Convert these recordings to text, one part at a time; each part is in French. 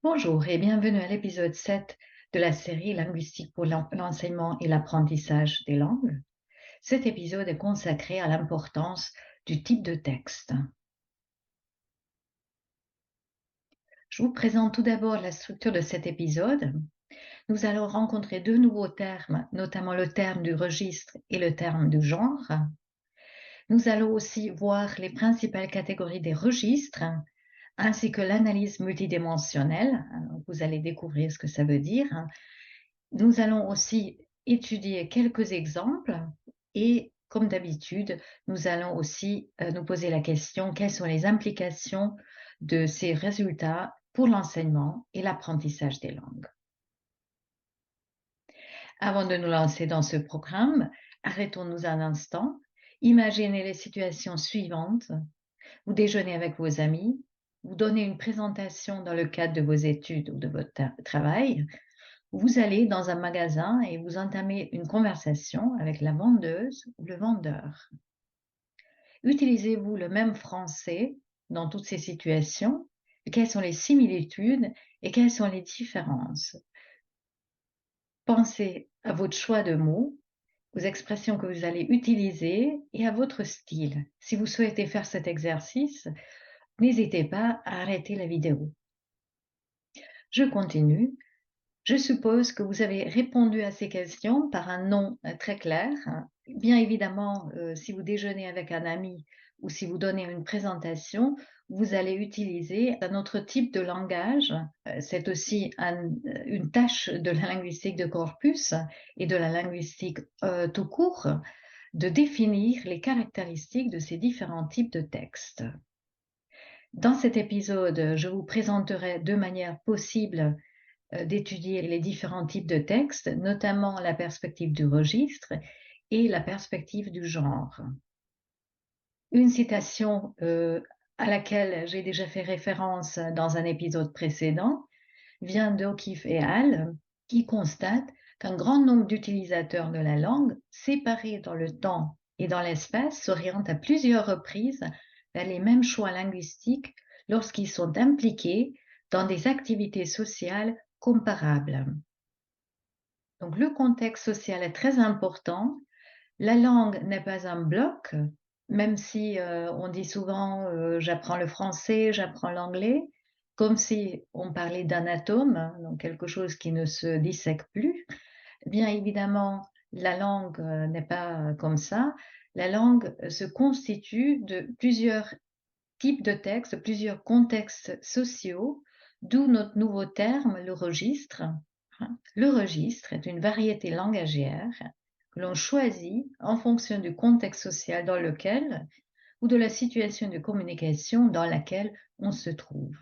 Bonjour et bienvenue à l'épisode 7 de la série Linguistique pour l'enseignement et l'apprentissage des langues. Cet épisode est consacré à l'importance du type de texte. Je vous présente tout d'abord la structure de cet épisode. Nous allons rencontrer deux nouveaux termes, notamment le terme du registre et le terme du genre. Nous allons aussi voir les principales catégories des registres ainsi que l'analyse multidimensionnelle. Vous allez découvrir ce que ça veut dire. Nous allons aussi étudier quelques exemples et, comme d'habitude, nous allons aussi nous poser la question quelles sont les implications de ces résultats pour l'enseignement et l'apprentissage des langues. Avant de nous lancer dans ce programme, arrêtons-nous un instant. Imaginez les situations suivantes. Vous déjeunez avec vos amis, vous donnez une présentation dans le cadre de vos études ou de votre travail. Vous allez dans un magasin et vous entamez une conversation avec la vendeuse ou le vendeur. Utilisez-vous le même français dans toutes ces situations? Quelles sont les similitudes et quelles sont les différences? Pensez à votre choix de mots, aux expressions que vous allez utiliser et à votre style. Si vous souhaitez faire cet exercice, n'hésitez pas à arrêter la vidéo. Je continue. Je suppose que vous avez répondu à ces questions par un non très clair. Bien évidemment, si vous déjeunez avec un ami ou si vous donnez une présentation, vous allez utiliser un autre type de langage. C'est aussi une tâche de la linguistique de corpus et de la linguistique tout court de définir les caractéristiques de ces différents types de textes. Dans cet épisode, je vous présenterai deux manières possibles d'étudier les différents types de textes, notamment la perspective du registre et la perspective du genre. Une citation à laquelle j'ai déjà fait référence dans un épisode précédent vient d'O'Keeffe et al., qui constate qu'un grand nombre d'utilisateurs de la langue, séparés dans le temps et dans l'espace, s'orientent à plusieurs reprises vers les mêmes choix linguistiques lorsqu'ils sont impliqués dans des activités sociales comparables. Donc le contexte social est très important. La langue n'est pas un bloc, même si on dit souvent j'apprends le français, j'apprends l'anglais, comme si on parlait d'un atome, donc quelque chose qui ne se dissèque plus. Bien évidemment, la langue n'est pas comme ça. La langue se constitue de plusieurs types de textes, plusieurs contextes sociaux, d'où notre nouveau terme, le registre. Le registre est une variété langagière que l'on choisit en fonction du contexte social dans lequel ou de la situation de communication dans laquelle on se trouve.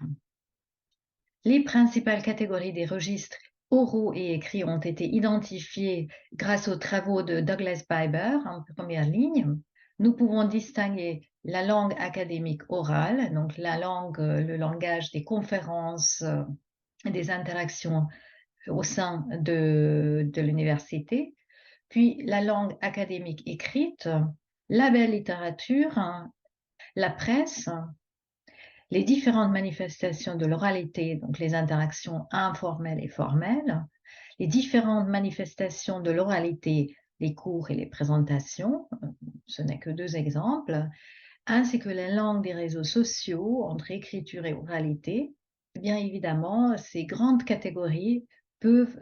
Les principales catégories des registres oraux et écrits ont été identifiées grâce aux travaux de Douglas Biber en première ligne. Nous pouvons distinguer la langue académique orale, donc la langue, le langage des conférences, des interactions au sein de l'université, puis la langue académique écrite, la belle littérature, la presse, les différentes manifestations de l'oralité, donc les interactions informelles et formelles, les différentes manifestations de l'oralité, les cours et les présentations, ce n'est que deux exemples, ainsi que la langue des réseaux sociaux entre écriture et oralité. Bien évidemment, ces grandes catégories peuvent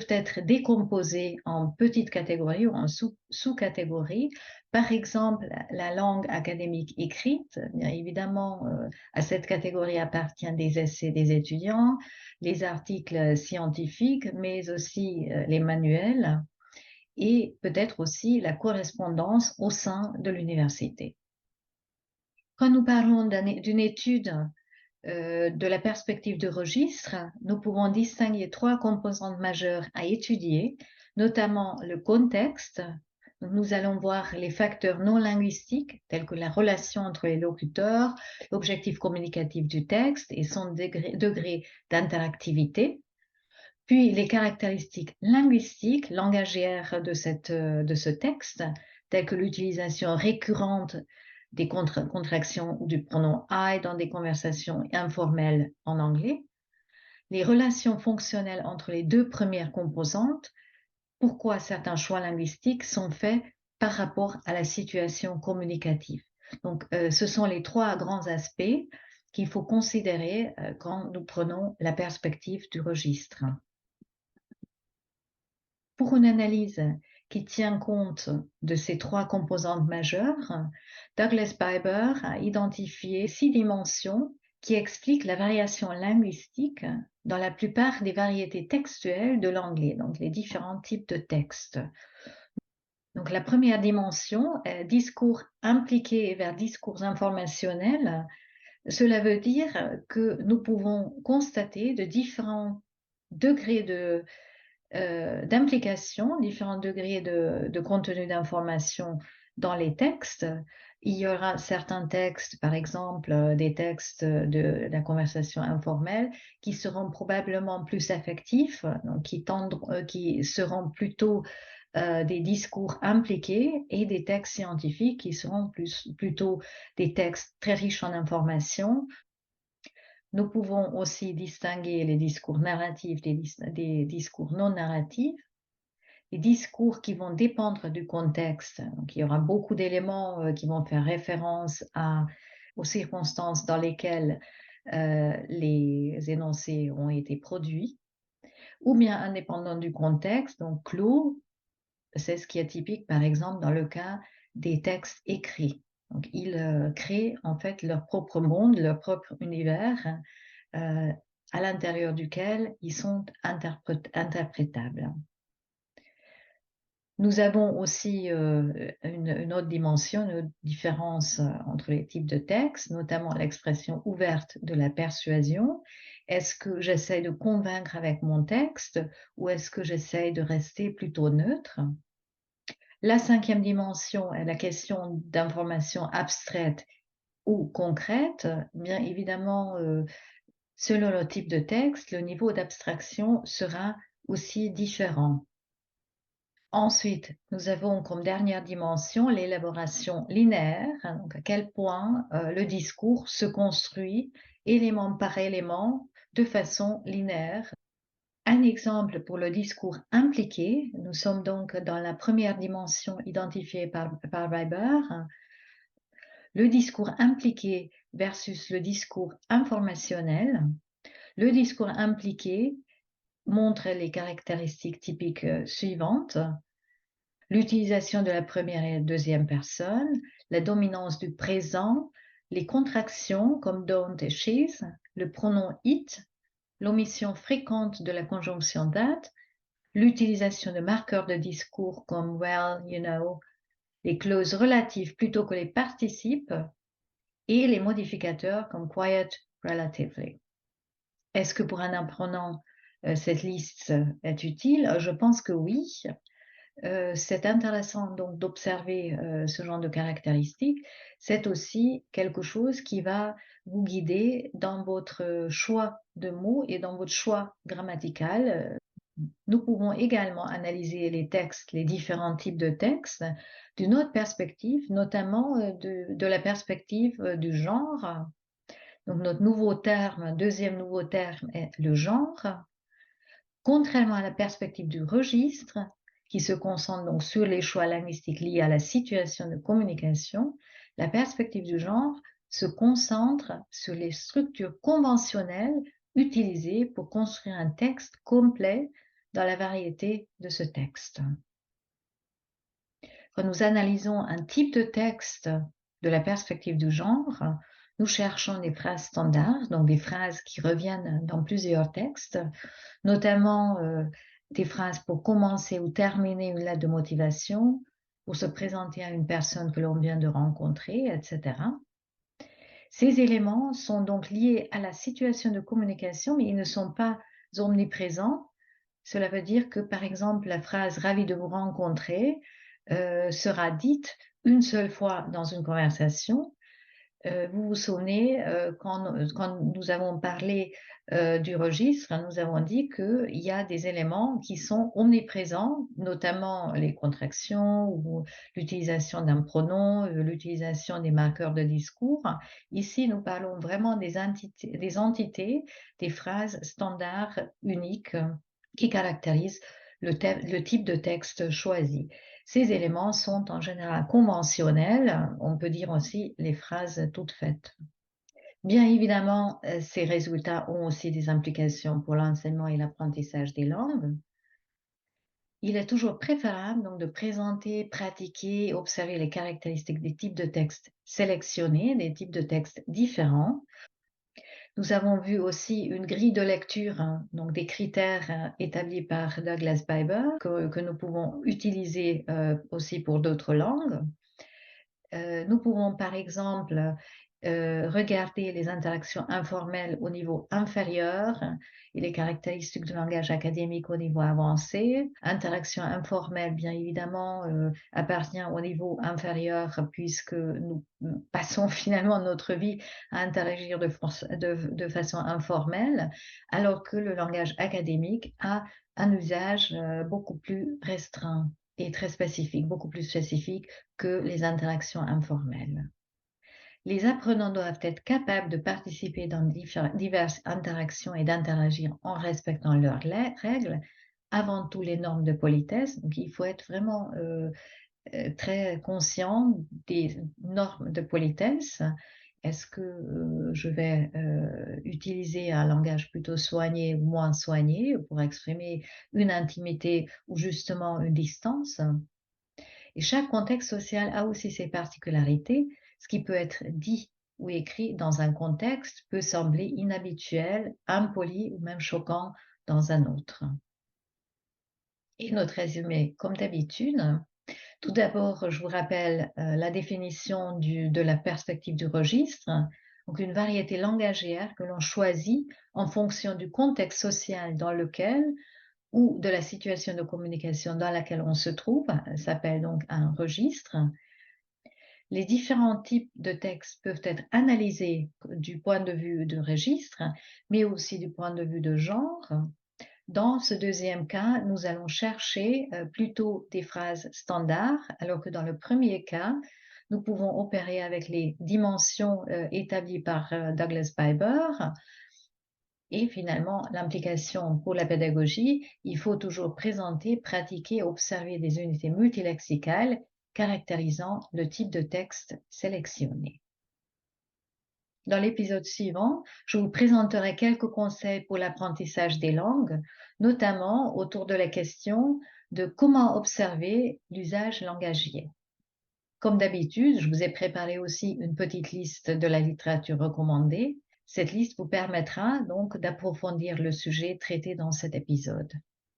être décomposées en petites catégories ou en sous-catégories. Par exemple, la langue académique écrite, bien évidemment, à cette catégorie appartient des essais des étudiants, les articles scientifiques, mais aussi les manuels et peut-être aussi la correspondance au sein de l'université. Quand nous parlons d'une étude de la perspective de registre, nous pouvons distinguer trois composantes majeures à étudier, notamment le contexte. Nous allons voir les facteurs non linguistiques, tels que la relation entre les locuteurs, l'objectif communicatif du texte et son degré d'interactivité. Puis les caractéristiques linguistiques, langagières de ce texte, telles que l'utilisation récurrente des contractions ou du pronom I dans des conversations informelles en anglais. les relations fonctionnelles entre les deux premières composantes, pourquoi certains choix linguistiques sont faits par rapport à la situation communicative. Donc, ce sont les trois grands aspects qu'il faut considérer quand nous prenons la perspective du registre. Pour une analyse qui tient compte de ces trois composantes majeures, Douglas Biber a identifié 6 dimensions qui expliquent la variation linguistique dans la plupart des variétés textuelles de l'anglais, donc les différents types de textes. Donc la première dimension, discours impliqué vers discours informationnel, cela veut dire que nous pouvons constater de différents degrés d'implication, différents degrés de contenu d'information dans les textes. Il y aura certains textes, par exemple des textes de la conversation informelle, qui seront probablement plus affectifs, donc qui seront plutôt des discours impliqués, et des textes scientifiques qui seront plutôt des textes très riches en informations. Nous pouvons aussi distinguer les discours narratifs des discours non narratifs. Les discours qui vont dépendre du contexte, donc il y aura beaucoup d'éléments qui vont faire référence aux circonstances dans lesquelles les énoncés ont été produits, ou bien indépendants du contexte, donc clos. C'est ce qui est typique, par exemple, dans le cas des textes écrits. Donc, ils créent en fait leur propre monde, leur propre univers, à l'intérieur duquel ils sont interprétables. Nous avons aussi une autre dimension, une autre différence entre les types de textes, notamment l'expression ouverte de la persuasion. Est-ce que j'essaie de convaincre avec mon texte ou est-ce que j'essaie de rester plutôt neutre? La 5e dimension est la question d'informations abstraites ou concrètes. Bien évidemment, selon le type de texte, le niveau d'abstraction sera aussi différent. Ensuite, nous avons comme dernière dimension l'élaboration linéaire, donc à quel point le discours se construit élément par élément de façon linéaire. Un exemple pour le discours impliqué, nous sommes donc dans la première dimension identifiée par Biber, le discours impliqué versus le discours informationnel. Le discours impliqué montre les caractéristiques typiques suivantes: l'utilisation de la première et la deuxième personne, la dominance du présent, les contractions comme don't et she's, le pronom it, l'omission fréquente de la conjonction that, l'utilisation de marqueurs de discours comme well, you know, les clauses relatives plutôt que les participes, et les modificateurs comme quiet, relatively. Est-ce que pour un apprenant, cette liste est utile? Je pense que oui. C'est intéressant donc d'observer ce genre de caractéristiques. C'est aussi quelque chose qui va vous guider dans votre choix de mots et dans votre choix grammatical. Nous pouvons également analyser les textes, les différents types de textes, d'une autre perspective, notamment de la perspective du genre. Donc notre nouveau terme, deuxième nouveau terme est le genre. Contrairement à la perspective du registre, qui se concentre donc sur les choix linguistiques liés à la situation de communication, la perspective du genre se concentre sur les structures conventionnelles utilisées pour construire un texte complet dans la variété de ce texte. Quand nous analysons un type de texte de la perspective du genre, nous cherchons des phrases standards, donc des phrases qui reviennent dans plusieurs textes, notamment des phrases pour commencer ou terminer une lettre de motivation, pour se présenter à une personne que l'on vient de rencontrer, etc. Ces éléments sont donc liés à la situation de communication, mais ils ne sont pas omniprésents. Cela veut dire que, par exemple, la phrase « ravi de vous rencontrer » sera dite une seule fois dans une conversation, Vous vous souvenez, quand nous avons parlé, du registre, nous avons dit qu'il y a des éléments qui sont omniprésents, notamment les contractions ou l'utilisation d'un pronom, l'utilisation des marqueurs de discours. Ici, nous parlons vraiment des entités, des phrases standards uniques, qui caractérisent le type de texte choisi. Ces éléments sont en général conventionnels, on peut dire aussi les phrases toutes faites. Bien évidemment, ces résultats ont aussi des implications pour l'enseignement et l'apprentissage des langues. Il est toujours préférable donc de présenter, pratiquer, observer les caractéristiques des types de textes sélectionnés, des types de textes différents. Nous avons vu aussi une grille de lecture, hein, donc des critères établis par Douglas Piper que nous pouvons utiliser aussi pour d'autres langues. Nous pouvons par exemple regarder les interactions informelles au niveau inférieur et les caractéristiques du langage académique au niveau avancé. Interaction informelle, bien évidemment, appartient au niveau inférieur puisque nous passons finalement notre vie à interagir de façon informelle, alors que le langage académique a un usage beaucoup plus restreint et très spécifique, beaucoup plus spécifique que les interactions informelles. Les apprenants doivent être capables de participer dans diverses interactions et d'interagir en respectant leurs règles, avant tout les normes de politesse. Donc il faut être vraiment très conscient des normes de politesse. Est-ce que je vais utiliser un langage plutôt soigné ou moins soigné pour exprimer une intimité ou justement une distance? Et chaque contexte social a aussi ses particularités. Ce qui peut être dit ou écrit dans un contexte peut sembler inhabituel, impoli ou même choquant dans un autre. Et notre résumé, comme d'habitude, tout d'abord, je vous rappelle la définition de la perspective du registre, donc une variété langagière que l'on choisit en fonction du contexte social dans lequel ou de la situation de communication dans laquelle on se trouve, s'appelle donc un registre. Les différents types de textes peuvent être analysés du point de vue de registre, mais aussi du point de vue de genre. Dans ce deuxième cas, nous allons chercher plutôt des phrases standards, alors que dans le premier cas, nous pouvons opérer avec les dimensions établies par Douglas Piper. Et finalement, l'implication pour la pédagogie, il faut toujours présenter, pratiquer, observer des unités multilexicales caractérisant le type de texte sélectionné. Dans l'épisode suivant, je vous présenterai quelques conseils pour l'apprentissage des langues, notamment autour de la question de comment observer l'usage langagier. Comme d'habitude, je vous ai préparé aussi une petite liste de la littérature recommandée. Cette liste vous permettra donc d'approfondir le sujet traité dans cet épisode.